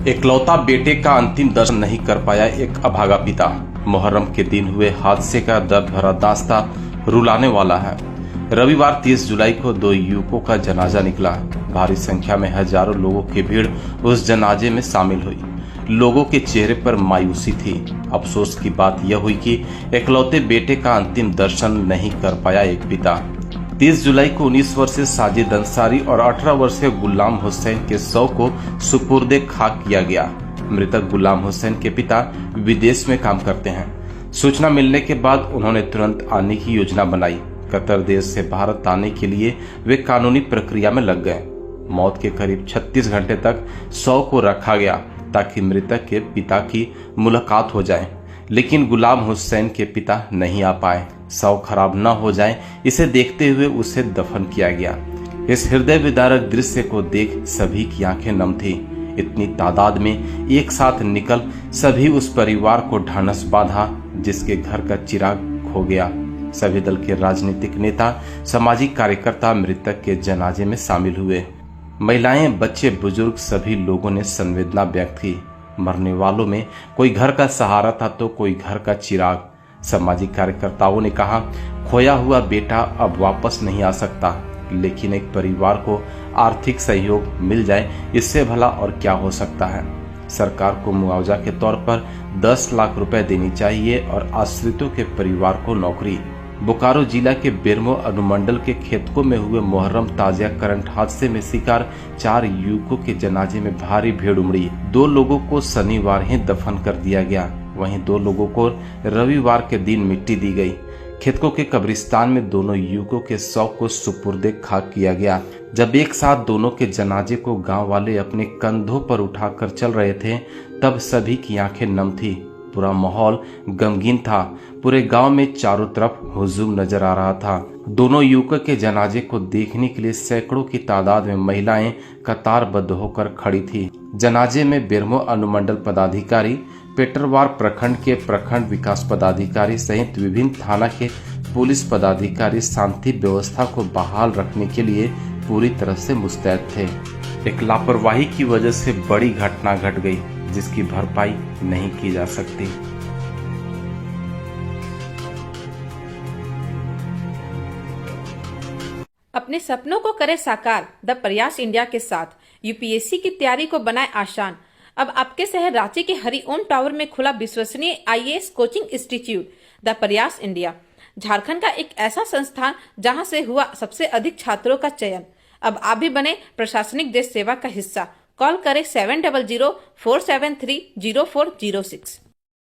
इकलौता बेटे का अंतिम दर्शन नहीं कर पाया एक अभागा पिता। मुहर्रम के दिन हुए हादसे का दर्द भरा दास्ता रुलाने वाला है। रविवार 30 जुलाई को दो युवकों का जनाजा निकला। भारी संख्या में हजारों लोगों की भीड़ उस जनाजे में शामिल हुई। लोगों के चेहरे पर मायूसी थी। अफसोस की बात यह हुई कि इकलौते बेटे का अंतिम दर्शन नहीं कर पाया एक पिता। 30 जुलाई को 19 वर्षीय साजिद अंसारी और 18 वर्षीय गुलाम हुसैन के शव को सुपुर्दे खाक किया गया। मृतक गुलाम हुसैन के पिता विदेश में काम करते हैं। सूचना मिलने के बाद उन्होंने तुरंत आने की योजना बनाई। कतर देश से भारत आने के लिए वे कानूनी प्रक्रिया में लग गए। मौत के करीब 36 घंटे तक शव को रखा गया ताकि मृतक के पिता की मुलाकात हो जाए, लेकिन गुलाम हुसैन के पिता नहीं आ पाए। शव खराब न हो जाए इसे देखते हुए उसे दफन किया गया। इस हृदय विदारक दृश्य को देख सभी की आंखें नम थी। इतनी तादाद में एक साथ निकल सभी उस परिवार को ढांढस बांधा जिसके घर का चिराग खो गया। सभी दल के राजनीतिक नेता, सामाजिक कार्यकर्ता मृतक के जनाजे में शामिल हुए। महिलाएं, बच्चे, बुजुर्ग सभी लोगों ने संवेदना व्यक्त की। मरने वालों में कोई घर का सहारा था तो कोई घर का चिराग। सामाजिक कार्यकर्ताओं ने कहा, खोया हुआ बेटा अब वापस नहीं आ सकता, लेकिन एक परिवार को आर्थिक सहयोग मिल जाए इससे भला और क्या हो सकता है। सरकार को मुआवजा के तौर पर 10 लाख रुपए देनी चाहिए और आश्रितों के परिवार को नौकरी। बोकारो जिला के बेरमो अनुमंडल के खेतकों में हुए मुहर्रम ताजिया करंट हादसे में शिकार 4 युवकों के जनाजे में भारी भीड़ उमड़ी। 2 लोगों को शनिवार ही दफन कर दिया गया, वहीं 2 लोगों को रविवार के दिन मिट्टी दी गई। खेतकों के कब्रिस्तान में दोनों युवकों के शव को सुपुर्दे खाक किया गया। जब एक साथ दोनों के जनाजे को गांव वाले अपने कंधों पर उठाकर चल रहे थे तब सभी की आंखें नम थी। पूरा माहौल गमगीन था। पूरे गांव में चारों तरफ हुजूम नजर आ रहा था। दोनों युवकों के जनाजे को देखने के लिए सैकड़ों की तादाद में महिलाएं कतारबद्ध होकर खड़ी थी। जनाजे में बेरमो अनुमंडल पदाधिकारी, पेटरवार प्रखंड के प्रखंड विकास पदाधिकारी सहित विभिन्न थाना के पुलिस पदाधिकारी शांति व्यवस्था को बहाल रखने के लिए पूरी तरह से मुस्तैद थे। एक लापरवाही की वजह से बड़ी घटना घट गई जिसकी भरपाई नहीं की जा सकती। अपने सपनों को करे साकार द प्रयास इंडिया के साथ यूपीएससी की तैयारी को बनाए आसान। अब आपके शहर रांची के हरिओम टावर में खुला विश्वसनीय आईएएस कोचिंग इंस्टीट्यूट द प्रयास इंडिया, झारखंड का एक ऐसा संस्थान जहां से हुआ सबसे अधिक छात्रों का चयन। अब आप भी बने प्रशासनिक देश सेवा का हिस्सा। कॉल करें 7004730406।